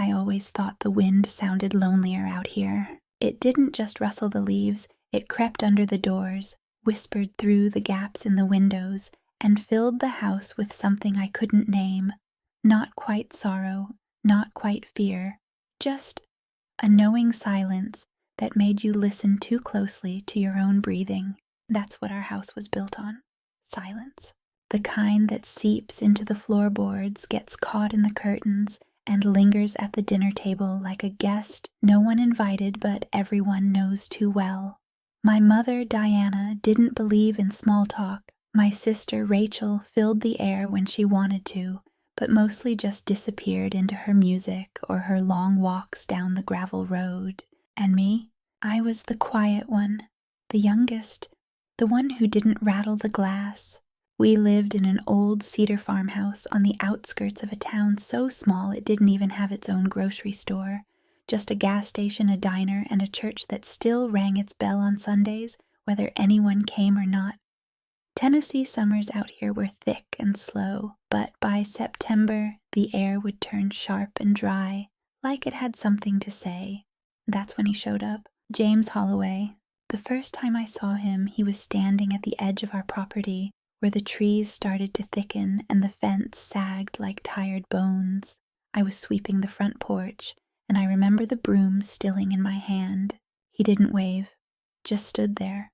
I always thought the wind sounded lonelier out here. It didn't just rustle the leaves, it crept under the doors, whispered through the gaps in the windows, and filled the house with something I couldn't name. Not quite sorrow, not quite fear, just a knowing silence that made you listen too closely to your own breathing. That's what our house was built on. Silence. The kind that seeps into the floorboards, gets caught in the curtains, and lingers at the dinner table like a guest no one invited but everyone knows too well. My mother, Diana, didn't believe in small talk. My sister, Rachel, filled the air when she wanted to, but mostly just disappeared into her music or her long walks down the gravel road. And me? I was the quiet one, the youngest, the one who didn't rattle the glass. We lived in an old cedar farmhouse on the outskirts of a town so small it didn't even have its own grocery store, just a gas station, a diner, and a church that still rang its bell on Sundays, whether anyone came or not. Tennessee summers out here were thick and slow, but by September the air would turn sharp and dry, like it had something to say. That's when he showed up, James Holloway. The first time I saw him, he was standing at the edge of our property, where the trees started to thicken and the fence sagged like tired bones. I was sweeping the front porch, and I remember the broom stilling in my hand. He didn't wave, just stood there,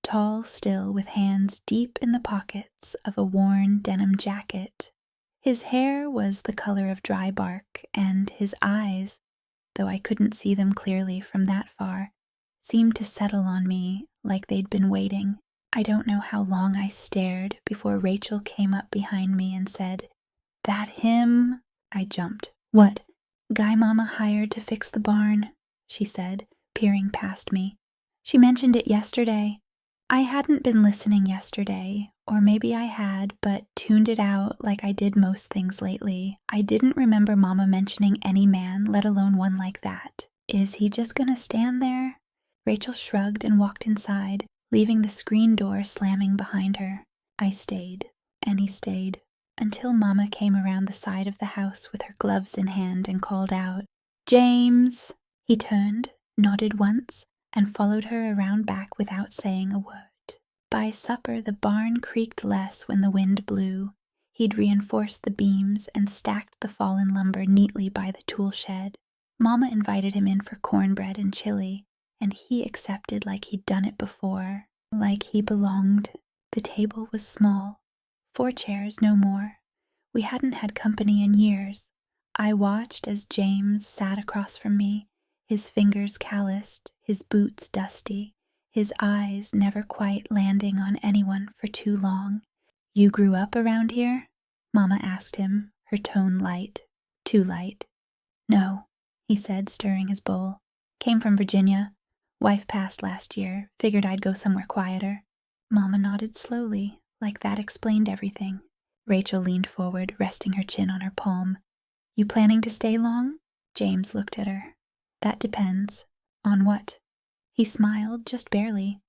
tall still with hands deep in the pockets of a worn denim jacket. His hair was the color of dry bark, and his eyes, though I couldn't see them clearly from that far, seemed to settle on me like they'd been waiting. I don't know how long I stared before Rachel came up behind me and said, "That him?" I jumped. "What? Guy Mama hired to fix the barn," she said, peering past me. "She mentioned it yesterday." I hadn't been listening yesterday, or maybe I had, but tuned it out like I did most things lately. I didn't remember Mama mentioning any man, let alone one like that. Is he just gonna stand there? Rachel shrugged and walked inside, leaving the screen door slamming behind her. I stayed, and he stayed, until Mama came around the side of the house with her gloves in hand and called out, "James!" He turned, nodded once, and followed her around back without saying a word. By supper, the barn creaked less when the wind blew. He'd reinforced the beams and stacked the fallen lumber neatly by the tool shed. Mama invited him in for cornbread and chili, and he accepted like he'd done it before, like he belonged. The table was small, 4 chairs, no more. We hadn't had company in years. I watched as James sat across from me, his fingers calloused, his boots dusty, his eyes never quite landing on anyone for too long. "You grew up around here?" Mama asked him, her tone light, too light. "No," he said, stirring his bowl. "Came from Virginia. Wife passed last year, figured I'd go somewhere quieter." Mama nodded slowly, like that explained everything. Rachel leaned forward, resting her chin on her palm. "You planning to stay long?" James looked at her. "That depends." "On what?" He smiled, just barely.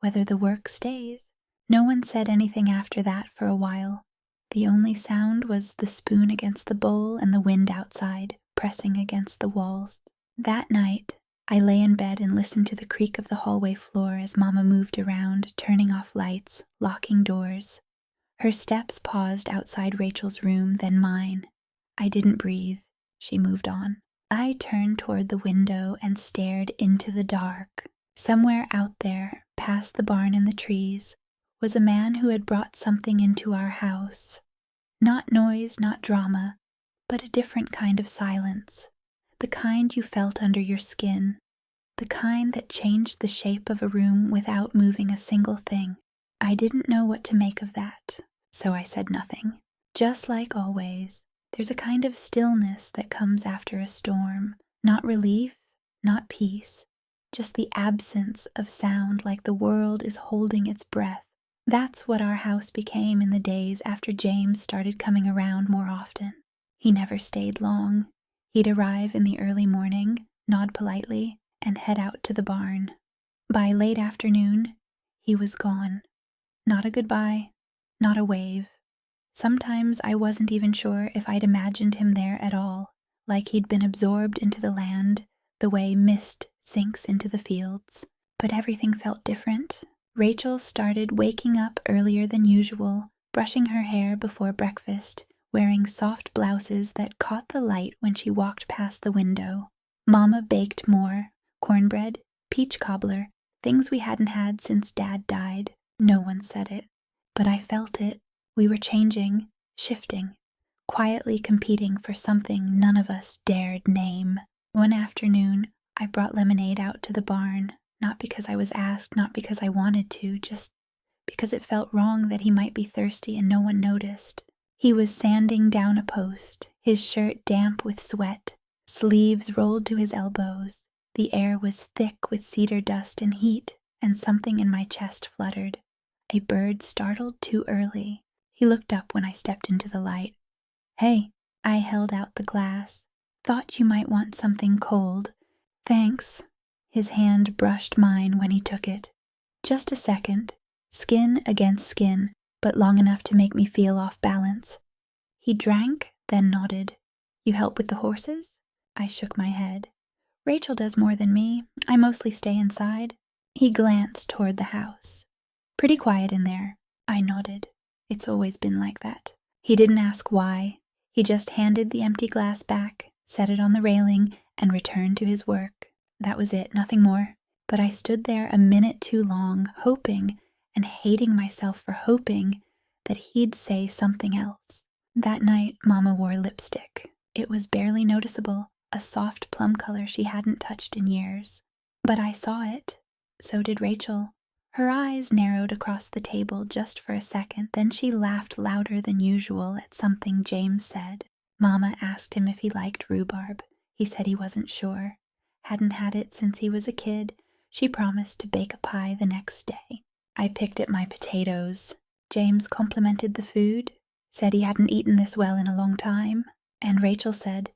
"Whether the work stays." No one said anything after that for a while. The only sound was the spoon against the bowl and the wind outside, pressing against the walls. That night, I lay in bed and listened to the creak of the hallway floor as Mama moved around, turning off lights, locking doors. Her steps paused outside Rachel's room, then mine. I didn't breathe. She moved on. I turned toward the window and stared into the dark. Somewhere out there, past the barn and the trees, was a man who had brought something into our house. Not noise, not drama, but a different kind of silence. The kind you felt under your skin. The kind that changed the shape of a room without moving a single thing. I didn't know what to make of that, so I said nothing. Just like always, there's a kind of stillness that comes after a storm. Not relief, not peace, just the absence of sound, like the world is holding its breath. That's what our house became in the days after James started coming around more often. He never stayed long. He'd arrive in the early morning, nod politely, and head out to the barn. By late afternoon, he was gone. Not a goodbye, not a wave. Sometimes I wasn't even sure if I'd imagined him there at all, like he'd been absorbed into the land the way mist sinks into the fields. But everything felt different. Rachel started waking up earlier than usual, brushing her hair before breakfast, wearing soft blouses that caught the light when she walked past the window. Mama baked more, cornbread, peach cobbler, things we hadn't had since Dad died. No one said it, but I felt it. We were changing, shifting, quietly competing for something none of us dared name. One afternoon, I brought lemonade out to the barn, not because I was asked, not because I wanted to, just because it felt wrong that he might be thirsty and no one noticed. He was sanding down a post, his shirt damp with sweat, sleeves rolled to his elbows. The air was thick with cedar dust and heat, and something in my chest fluttered. A bird startled too early. He looked up when I stepped into the light. "Hey," I held out the glass. "Thought you might want something cold." "Thanks." His hand brushed mine when he took it. Just a second, skin against skin, but long enough to make me feel off balance. He drank, then nodded. "You help with the horses?" I shook my head. "Rachel does more than me. I mostly stay inside." He glanced toward the house. "Pretty quiet in there." I nodded. It's always been like that. He didn't ask why. He just handed the empty glass back, set it on the railing, and returned to his work. That was it, nothing more. But I stood there a minute too long, hoping, and hating myself for hoping, that he'd say something else. That night, Mama wore lipstick. It was barely noticeable, a soft plum color she hadn't touched in years. But I saw it. So did Rachel. Her eyes narrowed across the table just for a second, then she laughed louder than usual at something James said. Mama asked him if he liked rhubarb. He said he wasn't sure. Hadn't had it since he was a kid. She promised to bake a pie the next day. I picked at my potatoes. James complimented the food, said he hadn't eaten this well in a long time, and Rachel said,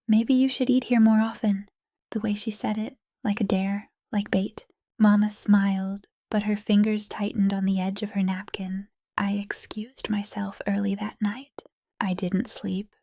"Maybe you should eat here more often." The way she said it, like a dare, like bait. Mama smiled, but her fingers tightened on the edge of her napkin. I excused myself early that night. I didn't sleep.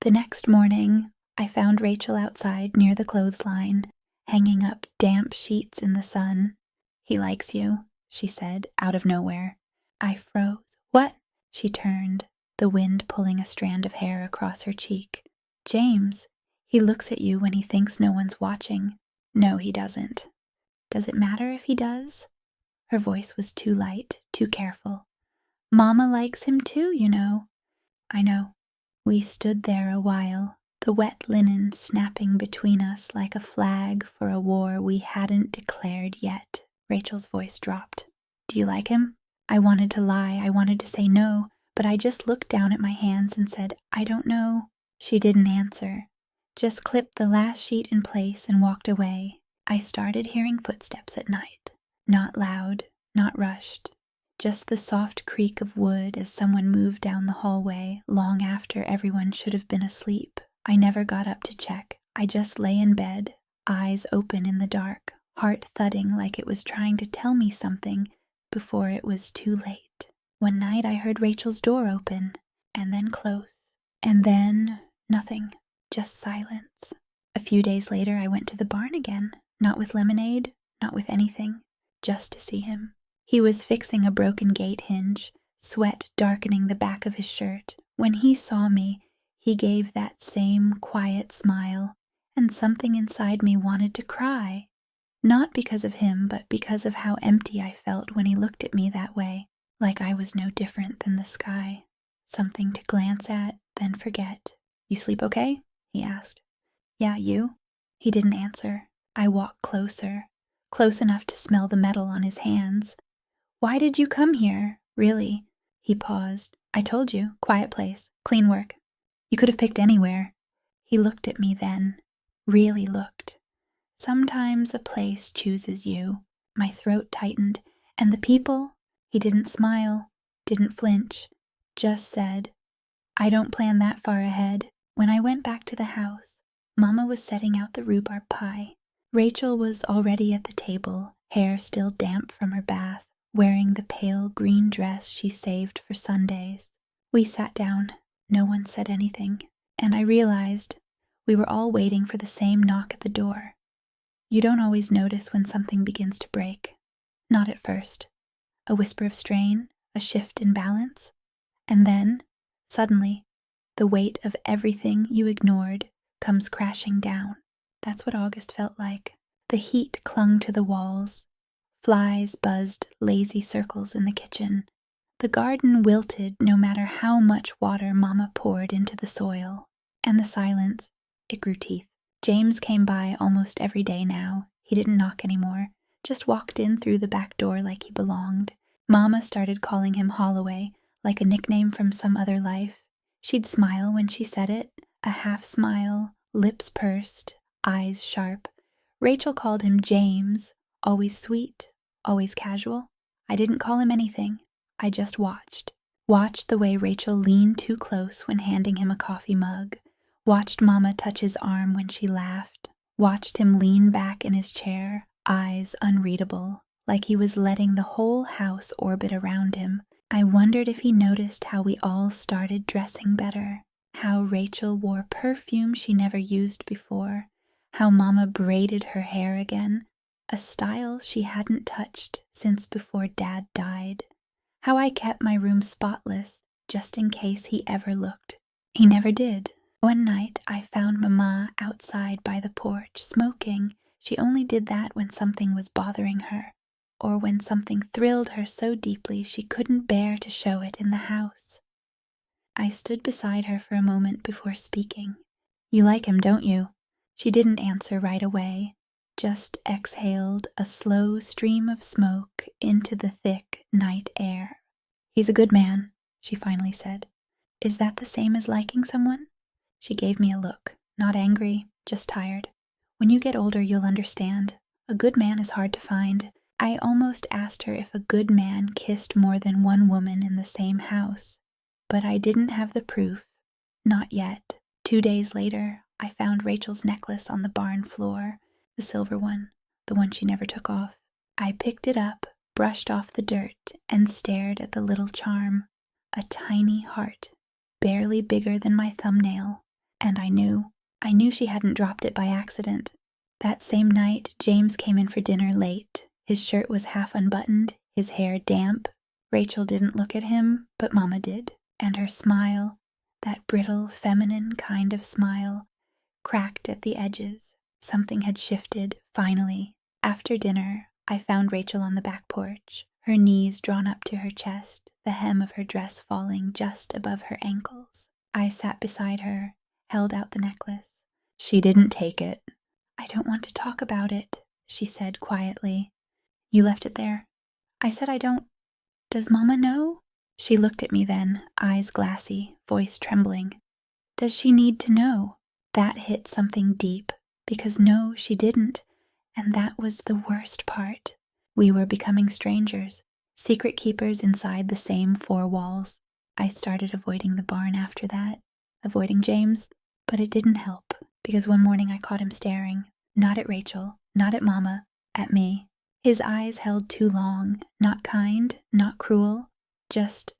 The next morning, I found Rachel outside near the clothesline, hanging up damp sheets in the sun. "He likes you," she said, out of nowhere. I froze. "What?" She turned, the wind pulling a strand of hair across her cheek. "James, he looks at you when he thinks no one's watching." "No, he doesn't." "Does it matter if he does?" Her voice was too light, too careful. "Mama likes him too, you know." "I know." We stood there a while, the wet linen snapping between us like a flag for a war we hadn't declared yet. Rachel's voice dropped. "Do you like him?" I wanted to lie, I wanted to say no, but I just looked down at my hands and said, "I don't know." She didn't answer, just clipped the last sheet in place and walked away. I started hearing footsteps at night. Not loud, not rushed, just the soft creak of wood as someone moved down the hallway long after everyone should have been asleep. I never got up to check. I just lay in bed, eyes open in the dark, heart thudding like it was trying to tell me something before it was too late. One night I heard Rachel's door open, and then close, and then nothing, just silence. A few days later I went to the barn again, not with lemonade, not with anything, just to see him. He was fixing a broken gate hinge, sweat darkening the back of his shirt. When he saw me, he gave that same quiet smile, and something inside me wanted to cry. Not because of him, but because of how empty I felt when he looked at me that way, like I was no different than the sky. Something to glance at, then forget. "You sleep okay?" he asked. "Yeah, you?" He didn't answer. I walked closer, close enough to smell the metal on his hands. "Why did you come here, really?" He paused. "I told you, quiet place, clean work. You could have picked anywhere." He looked at me then, really looked. "Sometimes a place chooses you." My throat tightened, and the people, he didn't smile, didn't flinch, just said, "I don't plan that far ahead." When I went back to the house, Mama was setting out the rhubarb pie. Rachel was already at the table, hair still damp from her bath, wearing the pale green dress she saved for Sundays. We sat down. No one said anything, and I realized We were all waiting for the same knock at the door. You don't always notice when something begins to break. Not at first. A whisper of strain, a shift in balance, and then, suddenly, the weight of everything you ignored comes crashing down. That's what August felt like. The heat clung to the walls. Flies buzzed lazy circles in the kitchen. The garden wilted no matter how much water Mama poured into the soil. And the silence, it grew teeth. James came by almost every day now. He didn't knock anymore, just walked in through the back door like he belonged. Mama started calling him Holloway, like a nickname from some other life. She'd smile when she said it, a half smile, lips pursed, eyes sharp. Rachel called him James, always sweet, always casual. I didn't call him anything. I just watched. Watched the way Rachel leaned too close when handing him a coffee mug. Watched Mama touch his arm when she laughed. Watched him lean back in his chair, eyes unreadable, like he was letting the whole house orbit around him. I wondered if he noticed how we all started dressing better, how Rachel wore perfume she never used before, how Mama braided her hair again, a style she hadn't touched since before Dad died, how I kept my room spotless just in case he ever looked. He never did. One night I found Mama outside by the porch smoking. She only did that when something was bothering her, or when something thrilled her so deeply she couldn't bear to show it in the house. I stood beside her for a moment before speaking. "You like him, don't you?" She didn't answer right away, just exhaled a slow stream of smoke into the thick night air. "He's a good man," she finally said. "Is that the same as liking someone?" She gave me a look, not angry, just tired. "When you get older, you'll understand. A good man is hard to find." I almost asked her if a good man kissed more than one woman in the same house, but I didn't have the proof. Not yet. 2 days later, I found Rachel's necklace on the barn floor, the silver one, the one she never took off. I picked it up, brushed off the dirt, and stared at the little charm, a tiny heart, barely bigger than my thumbnail, and I knew she hadn't dropped it by accident. That same night, James came in for dinner late. His shirt was half unbuttoned, his hair damp. Rachel didn't look at him, but Mama did, and her smile, that brittle, feminine kind of smile, cracked at the edges. Something had shifted, finally. After dinner, I found Rachel on the back porch, her knees drawn up to her chest, the hem of her dress falling just above her ankles. I sat beside her, held out the necklace. She didn't take it. "I don't want to talk about it," she said quietly. "You left it there?" I said I don't. "Does Mama know?" She looked at me then, eyes glassy, voice trembling. "Does she need to know?" That hit something deep, because no, she didn't, and that was the worst part. We were becoming strangers, secret keepers inside the same 4 walls. I started avoiding the barn after that, avoiding James, but it didn't help, because one morning I caught him staring, not at Rachel, not at Mama, at me. His eyes held too long, not kind, not cruel, just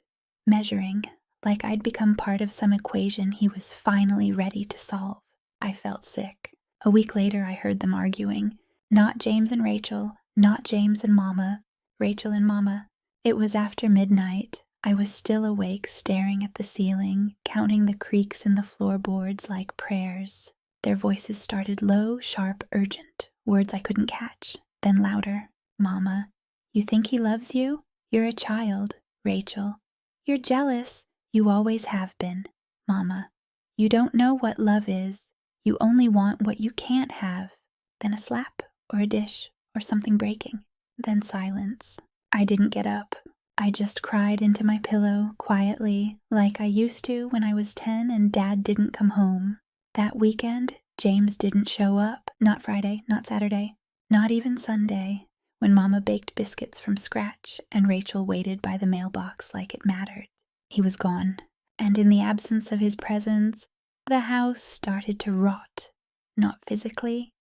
measuring, like I'd become part of some equation he was finally ready to solve. I felt sick. A week later I heard them arguing. Not James and Rachel, not James and Mama, Rachel and Mama. It was after midnight. I was still awake, staring at the ceiling, counting the creaks in the floorboards like prayers. Their voices started low, sharp, urgent, words I couldn't catch, then louder. "Mama, you think he loves you? You're a child. Rachel, you're jealous. You always have been. Mama, you don't know what love is. You only want what you can't have." Then a slap, or a dish, or something breaking. Then silence. I didn't get up. I just cried into my pillow, quietly, like I used to when I was 10 and Dad didn't come home. That weekend, James didn't show up. Not Friday, not Saturday, not even Sunday, when Mama baked biscuits from scratch and Rachel waited by the mailbox like it mattered. He was gone, and in the absence of his presence, the house started to rot. Not physically,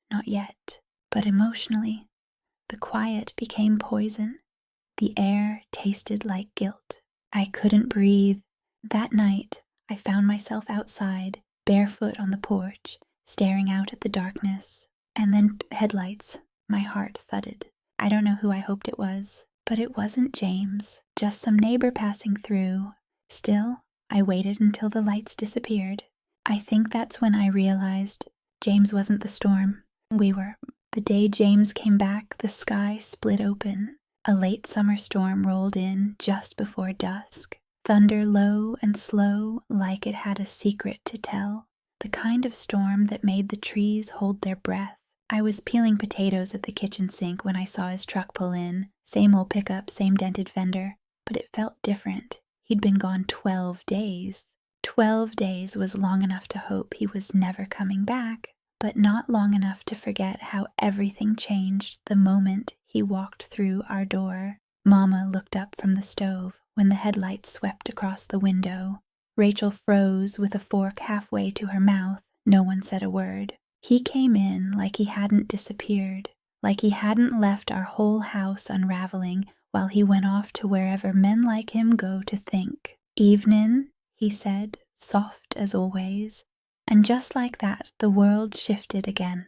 not yet, but emotionally. The quiet became poison. The air tasted like guilt. I couldn't breathe. That night, I found myself outside, barefoot on the porch, staring out at the darkness. And then headlights. My heart thudded. I don't know who I hoped it was, but it wasn't James, just some neighbor passing through. Still, I waited until the lights disappeared. I think that's when I realized James wasn't the storm. We were. The day James came back, the sky split open. A late summer storm rolled in just before dusk. Thunder low and slow, like it had a secret to tell. The kind of storm that made the trees hold their breath. I was peeling potatoes at the kitchen sink when I saw his truck pull in. Same old pickup, same dented fender. But it felt different. He'd been gone 12 days. 12 days was long enough to hope he was never coming back, but not long enough to forget how everything changed the moment he walked through our door. Mama looked up from the stove when the headlights swept across the window. Rachel froze with a fork halfway to her mouth. No one said a word. He came in like he hadn't disappeared, like he hadn't left our whole house unraveling while he went off to wherever men like him go to think. "Evenin'," he said, soft as always. And just like that, the world shifted again.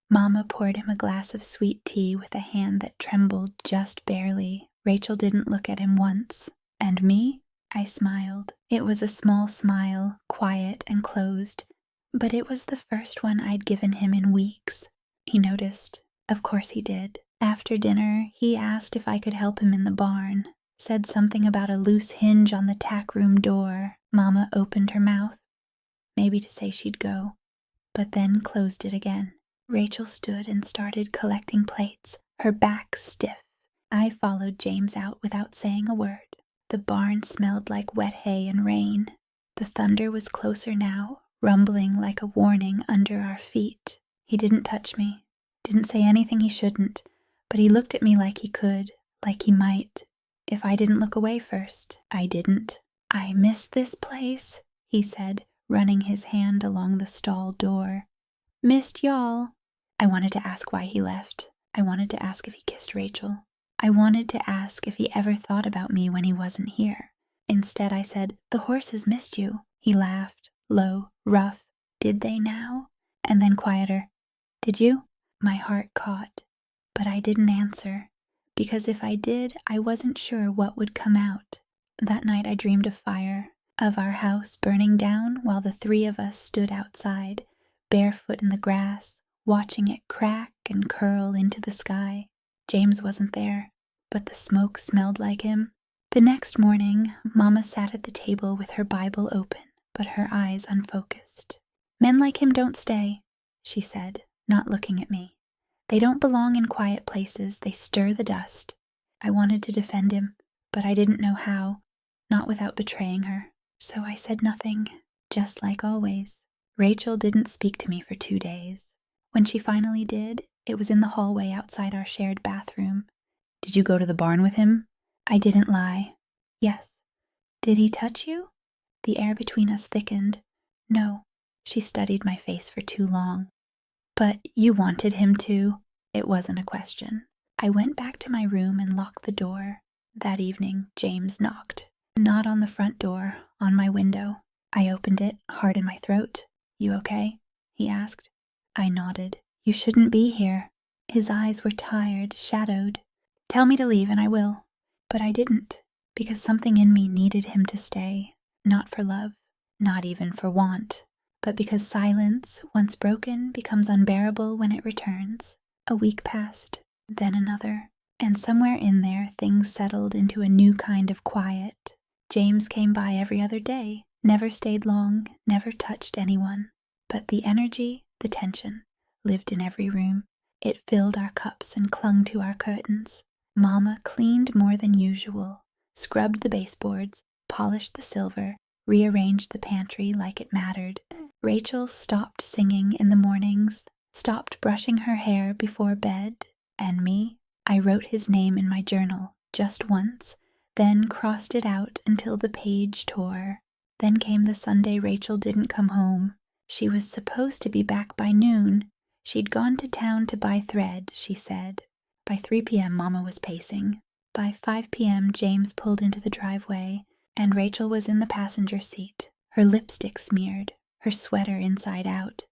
Mama poured him a glass of sweet tea with a hand that trembled just barely. Rachel didn't look at him once. And me? I smiled. It was a small smile, quiet and closed, but it was the first one I'd given him in weeks. He noticed. Of course he did. After dinner, he asked if I could help him in the barn. Said something about a loose hinge on the tack room door. Mama opened her mouth, maybe to say she'd go, but then closed it again. Rachel stood and started collecting plates, her back stiff. I followed James out without saying a word. The barn smelled like wet hay and rain. The thunder was closer now, rumbling like a warning under our feet. He didn't touch me, didn't say anything he shouldn't, but he looked at me like he could, like he might. If I didn't look away first, I didn't. "I miss this place," he said, running his hand along the stall door. "Missed y'all." I wanted to ask why he left. I wanted to ask if he kissed Rachel. I wanted to ask if he ever thought about me when he wasn't here. Instead, I said, "The horses missed you." He laughed, low, rough. "Did they now?" And then quieter. "Did you?" My heart caught, but I didn't answer, because if I did, I wasn't sure what would come out. That night I dreamed of fire, of our house burning down while the three of us stood outside, barefoot in the grass, watching it crack and curl into the sky. James wasn't there, but the smoke smelled like him. The next morning, Mama sat at the table with her Bible open, but her eyes unfocused. "Men like him don't stay," she said, not looking at me. "They don't belong in quiet places, they stir the dust." I wanted to defend him, but I didn't know how, not without betraying her. So I said nothing, just like always. Rachel didn't speak to me for 2 days. When she finally did, it was in the hallway outside our shared bathroom. "Did you go to the barn with him?" I didn't lie. "Yes." "Did he touch you?" The air between us thickened. "No." She studied my face for too long. "But you wanted him to." It wasn't a question. I went back to my room and locked the door. That evening, James knocked. Not on the front door, on my window. I opened it, heart in my throat. "You okay?" he asked. I nodded. "You shouldn't be here." His eyes were tired, shadowed. "Tell me to leave and I will." But I didn't, because something in me needed him to stay. Not for love, not even for want, but because silence, once broken, becomes unbearable when it returns. A week passed, then another, and somewhere in there things settled into a new kind of quiet. James came by every other day, never stayed long, never touched anyone. But the energy, the tension, lived in every room. It filled our cups and clung to our curtains. Mama cleaned more than usual, scrubbed the baseboards, polished the silver, rearranged the pantry like it mattered. Rachel stopped singing in the mornings, stopped brushing her hair before bed, and me, I wrote his name in my journal just once, then crossed it out until the page tore. Then came the Sunday Rachel didn't come home. She was supposed to be back by noon. She'd gone to town to buy thread, she said. By 3 p.m. Mama was pacing. By 5 p.m. James pulled into the driveway, and Rachel was in the passenger seat, her lipstick smeared, her sweater inside out,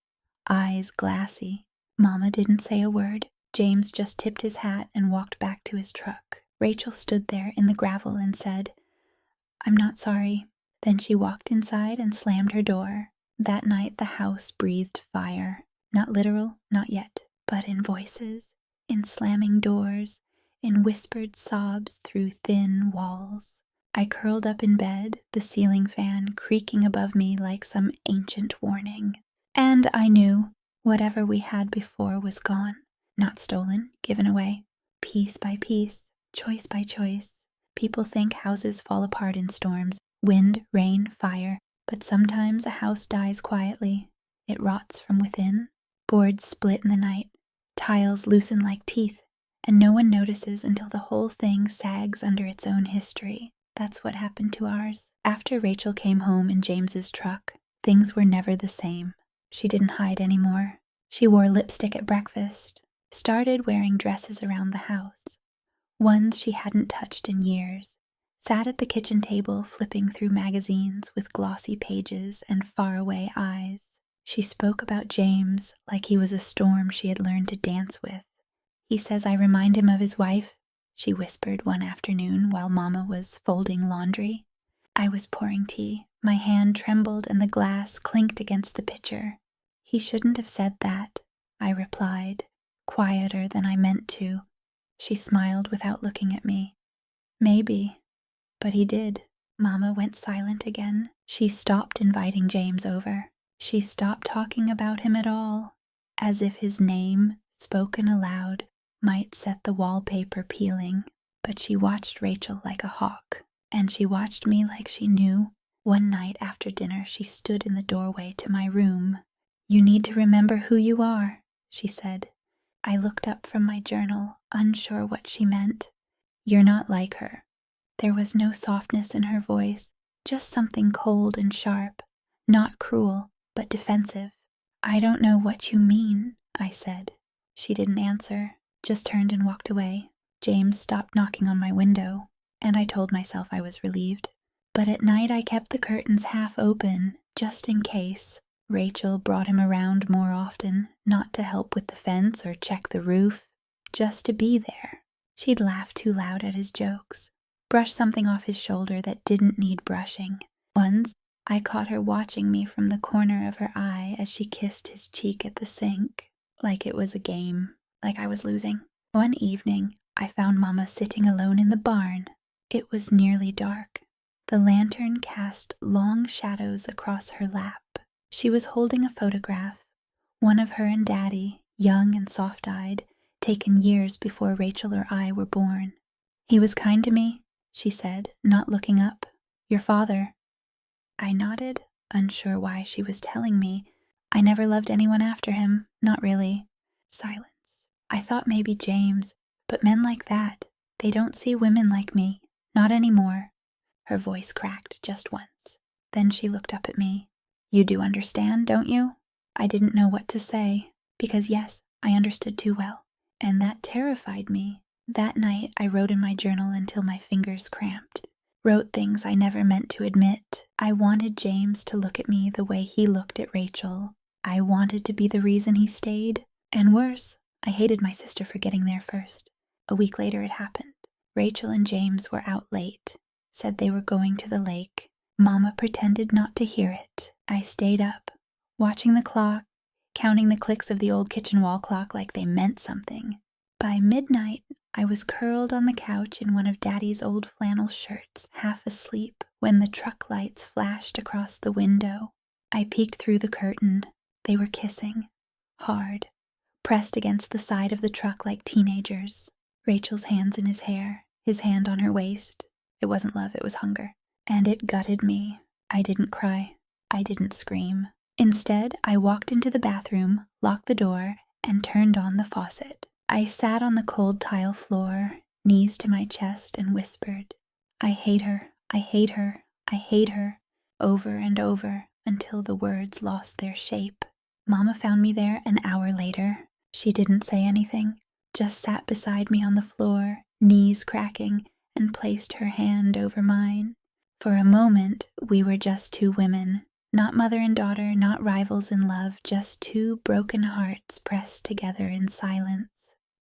eyes glassy. Mama didn't say a word. James just tipped his hat and walked back to his truck. Rachel stood there in the gravel and said, "I'm not sorry." Then she walked inside and slammed her door. That night the house breathed fire. Not literal, not yet, but in voices, in slamming doors, in whispered sobs through thin walls. I curled up in bed, the ceiling fan creaking above me like some ancient warning. And I knew whatever we had before was gone. Not stolen, given away. Piece by piece, choice by choice. People think houses fall apart in storms, wind, rain, fire, but sometimes a house dies quietly. It rots from within. Boards split in the night, tiles loosen like teeth, and no one notices until the whole thing sags under its own history. That's what happened to ours. After Rachel came home in James's truck, things were never the same. She didn't hide anymore. She wore lipstick at breakfast, started wearing dresses around the house, ones she hadn't touched in years, sat at the kitchen table flipping through magazines with glossy pages and faraway eyes. She spoke about James like he was a storm she had learned to dance with. "He says I remind him of his wife," she whispered one afternoon while Mama was folding laundry. I was pouring tea. My hand trembled and the glass clinked against the pitcher. "He shouldn't have said that," I replied, quieter than I meant to. She smiled without looking at me. "Maybe, but he did." Mama went silent again. She stopped inviting James over. She stopped talking about him at all, as if his name, spoken aloud, might set the wallpaper peeling. But she watched Rachel like a hawk, and she watched me like she knew. One night after dinner, she stood in the doorway to my room. "You need to remember who you are," she said. I looked up from my journal, unsure what she meant. "You're not like her." There was no softness in her voice, just something cold and sharp, not cruel, but defensive. "I don't know what you mean," I said. She didn't answer, just turned and walked away. James stopped knocking on my window, and I told myself I was relieved. But at night I kept the curtains half open, just in case. Rachel brought him around more often, not to help with the fence or check the roof, just to be there. She'd laugh too loud at his jokes, brush something off his shoulder that didn't need brushing. Once, I caught her watching me from the corner of her eye as she kissed his cheek at the sink, like it was a game, like I was losing. One evening, I found Mama sitting alone in the barn. It was nearly dark. The lantern cast long shadows across her lap. She was holding a photograph, one of her and Daddy, young and soft-eyed, taken years before Rachel or I were born. "He was kind to me," she said, not looking up. "Your father." I nodded, unsure why she was telling me. "I never loved anyone after him, not really." Silence. I thought maybe James, but men like that, they don't see women like me, not anymore. Her voice cracked just once. Then she looked up at me. "You do understand, don't you?" I didn't know what to say, because yes, I understood too well, and that terrified me. That night I wrote in my journal until my fingers cramped. Wrote things I never meant to admit. I wanted James to look at me the way he looked at Rachel. I wanted to be the reason he stayed. And worse, I hated my sister for getting there first. A week later it happened. Rachel and James were out late, said they were going to the lake. Mama pretended not to hear it. I stayed up, watching the clock, counting the clicks of the old kitchen wall clock like they meant something. By midnight, I was curled on the couch in one of Daddy's old flannel shirts, half asleep, when the truck lights flashed across the window. I peeked through the curtain. They were kissing, hard, pressed against the side of the truck like teenagers. Rachel's hands in his hair, his hand on her waist. It wasn't love, it was hunger. And it gutted me. I didn't cry. I didn't scream. Instead, I walked into the bathroom, locked the door, and turned on the faucet. I sat on the cold tile floor, knees to my chest, and whispered, "I hate her, I hate her, I hate her," over and over until the words lost their shape. Mama found me there an hour later. She didn't say anything, just sat beside me on the floor, knees cracking, and placed her hand over mine. For a moment, we were just two women, Not mother and daughter, not rivals in love, just two broken hearts pressed together in silence.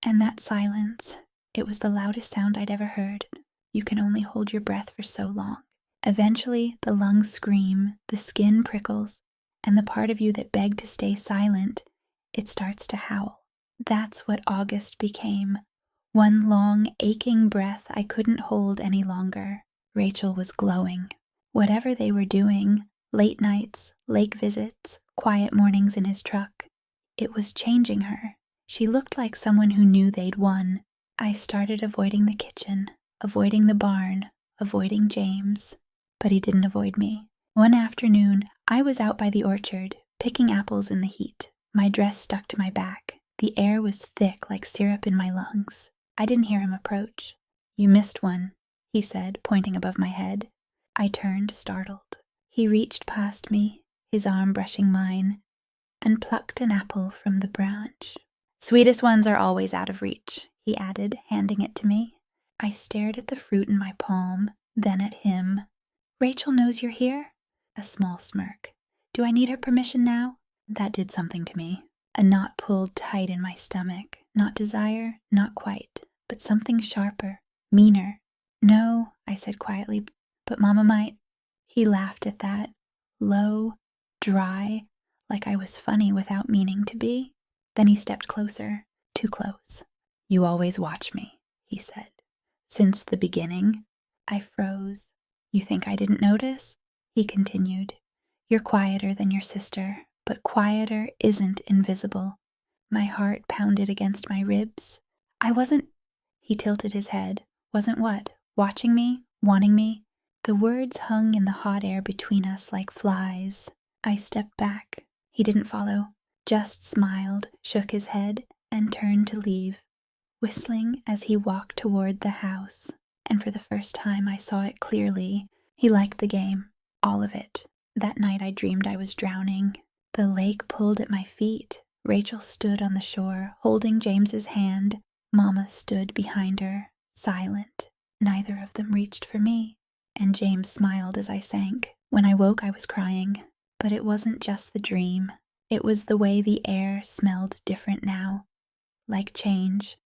And that silence, it was the loudest sound I'd ever heard. You can only hold your breath for so long. Eventually, the lungs scream, the skin prickles, and the part of you that begged to stay silent, it starts to howl. That's what August became. One long, aching breath I couldn't hold any longer. Rachel was glowing. Whatever they were doing, late nights, lake visits, quiet mornings in his truck, it was changing her. She looked like someone who knew they'd won. I started avoiding the kitchen, avoiding the barn, avoiding James. But he didn't avoid me. One afternoon, I was out by the orchard, picking apples in the heat. My dress stuck to my back. The air was thick like syrup in my lungs. I didn't hear him approach. "You missed one," he said, pointing above my head. I turned, startled. He reached past me, his arm brushing mine, and plucked an apple from the branch. "Sweetest ones are always out of reach," he added, handing it to me. I stared at the fruit in my palm, then at him. "Rachel knows you're here?" A small smirk. "Do I need her permission now?" That did something to me. A knot pulled tight in my stomach. Not desire, not quite, but something sharper, meaner. "No," I said quietly, "but Mama might." He laughed at that, low, dry, like I was funny without meaning to be. Then he stepped closer, too close. "You always watch me," he said. "Since the beginning." I froze. "You think I didn't notice?" He continued. "You're quieter than your sister, but quieter isn't invisible." My heart pounded against my ribs. "I wasn't—" He tilted his head. "Wasn't what? Watching me? Wanting me?" The words hung in the hot air between us like flies. I stepped back. He didn't follow, just smiled, shook his head, and turned to leave, whistling as he walked toward the house. And for the first time I saw it clearly. He liked the game, all of it. That night I dreamed I was drowning. The lake pulled at my feet. Rachel stood on the shore, holding James's hand. Mama stood behind her, silent. Neither of them reached for me, and James smiled as I sank. When I woke, I was crying, but it wasn't just the dream. It was the way the air smelled different now, like change.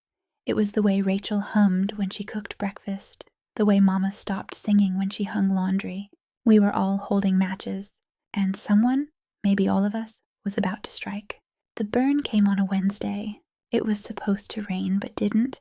It was the way Rachel hummed when she cooked breakfast, the way Mama stopped singing when she hung laundry. We were all holding matches, and someone, maybe all of us, was about to strike. The burn came on a Wednesday. It was supposed to rain, but didn't.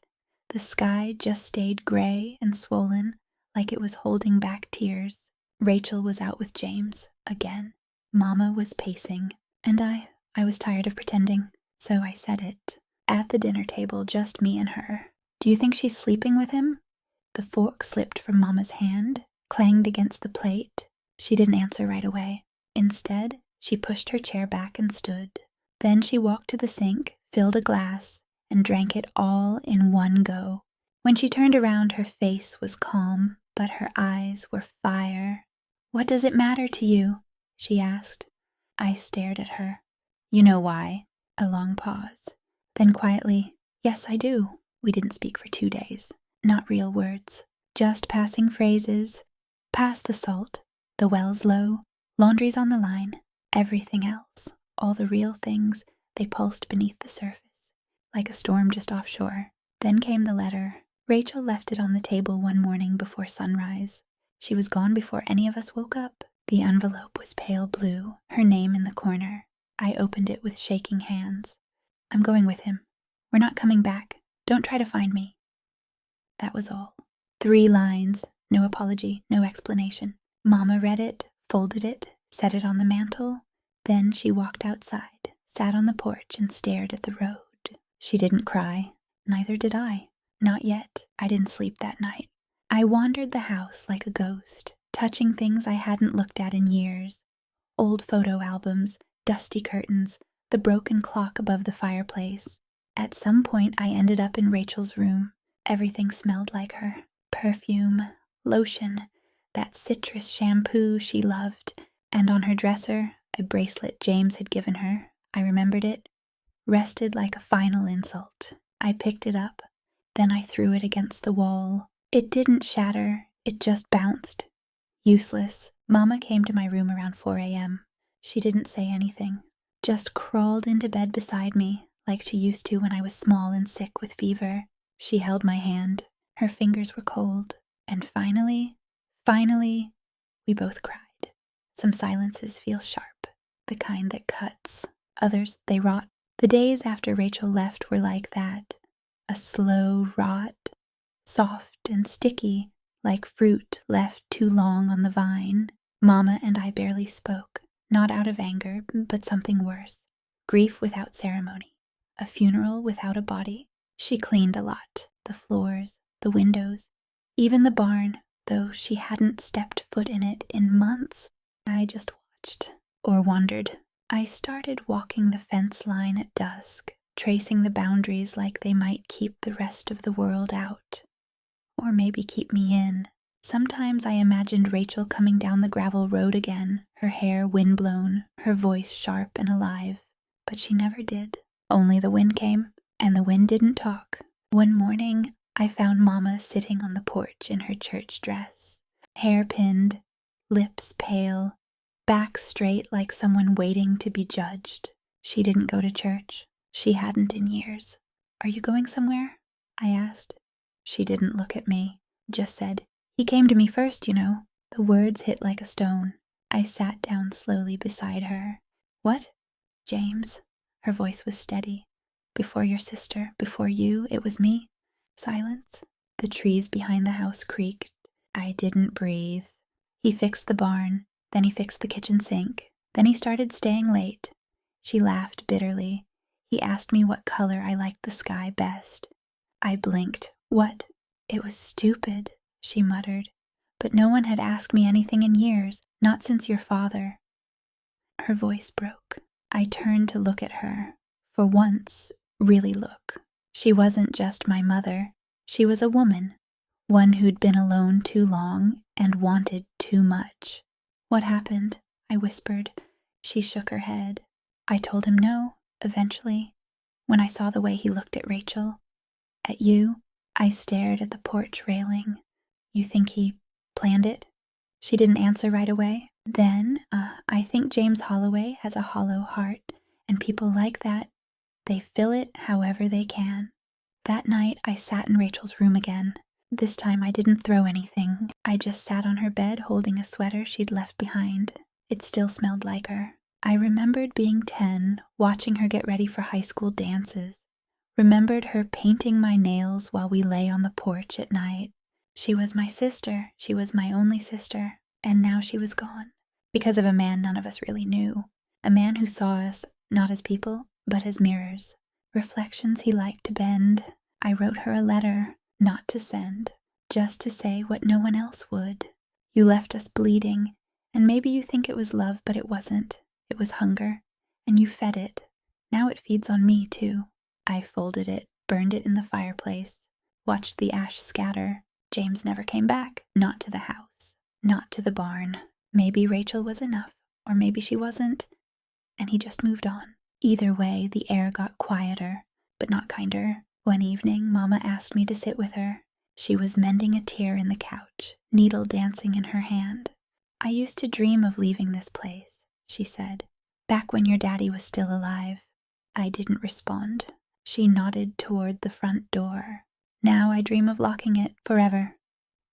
The sky just stayed gray and swollen, like it was holding back tears. Rachel was out with James, again. Mama was pacing, and I was tired of pretending, so I said it. At the dinner table, just me and her. "Do you think she's sleeping with him?" The fork slipped from Mama's hand, clanged against the plate. She didn't answer right away. Instead, she pushed her chair back and stood. Then she walked to the sink, filled a glass, and drank it all in one go. When she turned around, her face was calm, but her eyes were fire. "What does it matter to you?" she asked. I stared at her. "You know why." A long pause. Then quietly, "Yes, I do." We didn't speak for 2 days. Not real words. Just passing phrases. "Pass the salt. The well's low. Laundry's on the line." Everything else. All the real things, they pulsed beneath the surface, like a storm just offshore. Then came the letter. Rachel left it on the table one morning before sunrise. She was gone before any of us woke up. The envelope was pale blue, her name in the corner. I opened it with shaking hands. "I'm going with him. We're not coming back. Don't try to find me." That was all. 3 lines, no apology, no explanation. Mama read it, folded it, set it on the mantel. Then she walked outside, sat on the porch and stared at the road. She didn't cry. Neither did I. Not yet. I didn't sleep that night. I wandered the house like a ghost, touching things I hadn't looked at in years. Old photo albums, dusty curtains, the broken clock above the fireplace. At some point I ended up in Rachel's room. Everything smelled like her. Perfume, lotion, that citrus shampoo she loved, and on her dresser, a bracelet James had given her, I remembered it, rested like a final insult. I picked it up, then I threw it against the wall. It didn't shatter, it just bounced. Useless. Mama came to my room around 4 a.m. She didn't say anything, just crawled into bed beside me like she used to when I was small and sick with fever. She held my hand. Her fingers were cold. And finally, we both cried. Some silences feel sharp, the kind that cuts. Others, they rot. The days after Rachel left were like that. A slow rot, soft and sticky, like fruit left too long on the vine. Mama and I barely spoke, not out of anger, but something worse. Grief without ceremony. A funeral without a body. She cleaned a lot, the floors, the windows, even the barn, though she hadn't stepped foot in it in months. I just watched, or wandered. I started walking the fence line at dusk, tracing the boundaries like they might keep the rest of the world out. Or maybe keep me in. Sometimes I imagined Rachel coming down the gravel road again, her hair windblown, her voice sharp and alive. But she never did. Only the wind came, and the wind didn't talk. One morning, I found Mama sitting on the porch in her church dress, hair pinned, lips pale, back straight like someone waiting to be judged. She didn't go to church. She hadn't in years. "Are you going somewhere?" I asked. She didn't look at me, just said, "He came to me first, you know." The words hit like a stone. I sat down slowly beside her. "What?" "James." Her voice was steady. "Before your sister, before you, it was me." Silence. The trees behind the house creaked. I didn't breathe. "He fixed the barn, then he fixed the kitchen sink, then he started staying late." She laughed bitterly. "He asked me what color I liked the sky best." I blinked. "What?" "It was stupid," she muttered. "But no one had asked me anything in years, not since your father." Her voice broke. I turned to look at her. For once, really look. She wasn't just my mother. She was a woman. One who'd been alone too long and wanted too much. "What happened?" I whispered. She shook her head. "I told him no, eventually. When I saw the way he looked at Rachel. At you." I stared at the porch railing. "You think he planned it?" She didn't answer right away. "Then, I think James Holloway has a hollow heart, and people like that, they fill it however they can." That night, I sat in Rachel's room again. This time I didn't throw anything. I just sat on her bed holding a sweater she'd left behind. It still smelled like her. I remembered being 10, watching her get ready for high school dances. Remembered her painting my nails while we lay on the porch at night. She was my sister. She was my only sister. And now she was gone. Because of a man none of us really knew. A man who saw us, not as people, but as mirrors. Reflections he liked to bend. I wrote her a letter, not to send, just to say what no one else would. "You left us bleeding, and maybe you think it was love, but it wasn't. It was hunger, and you fed it. Now it feeds on me, too." I folded it, burned it in the fireplace, watched the ash scatter. James never came back. Not to the house. Not to the barn. Maybe Rachel was enough, or maybe she wasn't, and he just moved on. Either way, the air got quieter, but not kinder. One evening, Mama asked me to sit with her. She was mending a tear in the couch, needle dancing in her hand. "I used to dream of leaving this place," she said, "back when your daddy was still alive." I didn't respond. She nodded toward the front door. "Now I dream of locking it forever."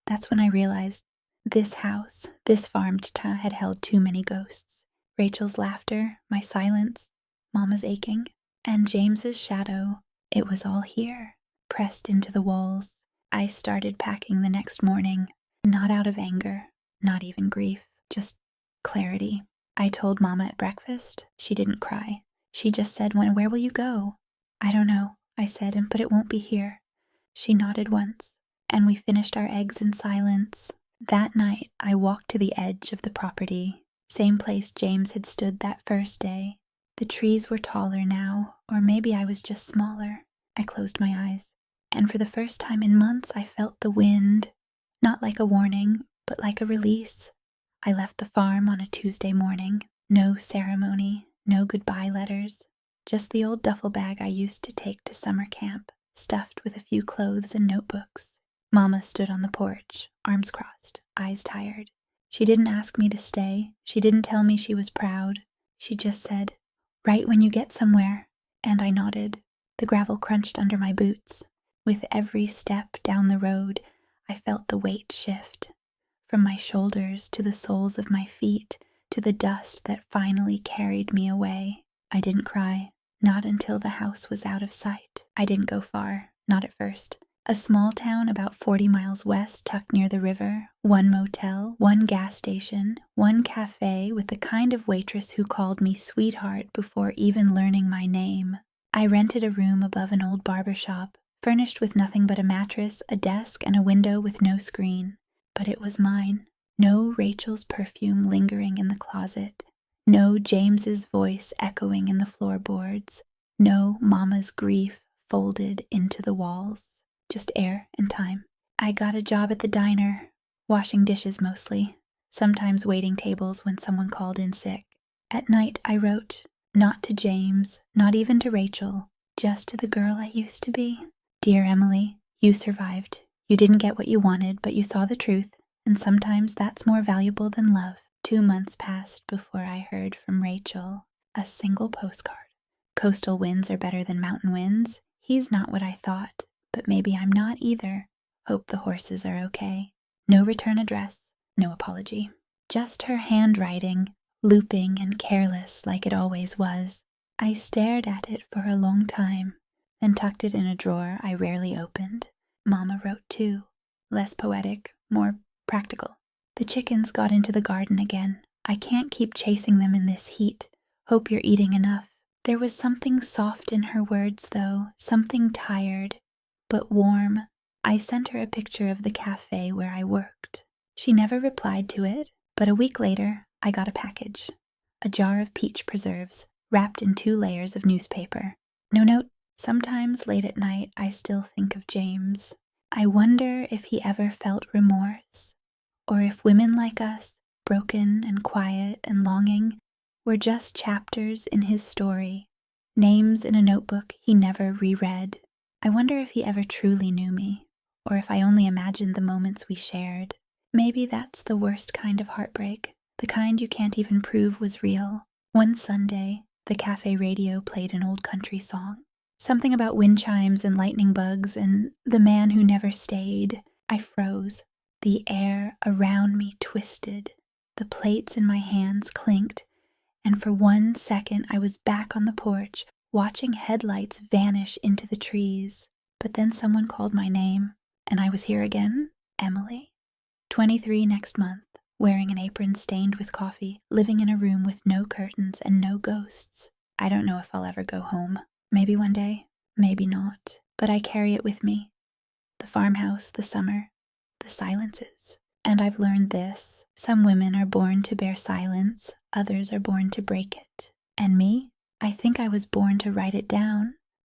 That's when I realized this house, this farm had held too many ghosts. Rachel's laughter, my silence, Mama's aching, and James's shadow. It was all here, pressed into the walls. I started packing the next morning, not out of anger, not even grief, just clarity. I told Mama at breakfast. She didn't cry. She just said, "Where will you go?" "I don't know," I said, "but it won't be here." She nodded once, and we finished our eggs in silence. That night, I walked to the edge of the property, same place James had stood that first day. The trees were taller now, or maybe I was just smaller. I closed my eyes, and for the first time in months I felt the wind, not like a warning, but like a release. I left the farm on a Tuesday morning. No ceremony, no goodbye letters, just the old duffel bag I used to take to summer camp, stuffed with a few clothes and notebooks. Mama stood on the porch, arms crossed, eyes tired. She didn't ask me to stay. She didn't tell me she was proud. She just said, "Right when you get somewhere," and I nodded. The gravel crunched under my boots. With every step down the road, I felt the weight shift. From my shoulders to the soles of my feet to the dust that finally carried me away. I didn't cry, not until the house was out of sight. I didn't go far, not at first. A small town about 40 miles west tucked near the river, one motel, one gas station, one cafe with the kind of waitress who called me sweetheart before even learning my name. I rented a room above an old barber shop, furnished with nothing but a mattress, a desk, and a window with no screen. But it was mine. No Rachel's perfume lingering in the closet. No James's voice echoing in the floorboards. No Mama's grief folded into the walls. Just air and time. I got a job at the diner, washing dishes mostly, sometimes waiting tables when someone called in sick. At night I wrote, not to James, not even to Rachel, just to the girl I used to be. Dear Emily, you survived. You didn't get what you wanted, but you saw the truth, and sometimes that's more valuable than love. 2 months passed before I heard from Rachel. A single postcard. Coastal winds are better than mountain winds. He's not what I thought, but maybe I'm not either. Hope the horses are okay. No return address, no apology. Just her handwriting, looping and careless like it always was. I stared at it for a long time, then tucked it in a drawer I rarely opened. Mama wrote too. Less poetic, more practical. The chickens got into the garden again. I can't keep chasing them in this heat. Hope you're eating enough. There was something soft in her words, though, something tired, but warm. I sent her a picture of the cafe where I worked. She never replied to it, but a week later, I got a package. A jar of peach preserves, wrapped in 2 layers of newspaper. No note. Sometimes late at night, I still think of James. I wonder if he ever felt remorse, or if women like us, broken and quiet and longing, were just chapters in his story, names in a notebook he never reread. I wonder if he ever truly knew me, or if I only imagined the moments we shared. Maybe that's the worst kind of heartbreak, the kind you can't even prove was real. One Sunday, the cafe radio played an old country song. Something about wind chimes and lightning bugs and the man who never stayed. I froze. The air around me twisted. The plates in my hands clinked, and for 1 second I was back on the porch, watching headlights vanish into the trees. But then someone called my name, and I was here again, Emily. 23 next month, wearing an apron stained with coffee, living in a room with no curtains and no ghosts. I don't know if I'll ever go home. Maybe one day, maybe not, but I carry it with me. The farmhouse, the summer, the silences. And I've learned this. Some women are born to bear silence, others are born to break it. And me? I think I was born to write it down.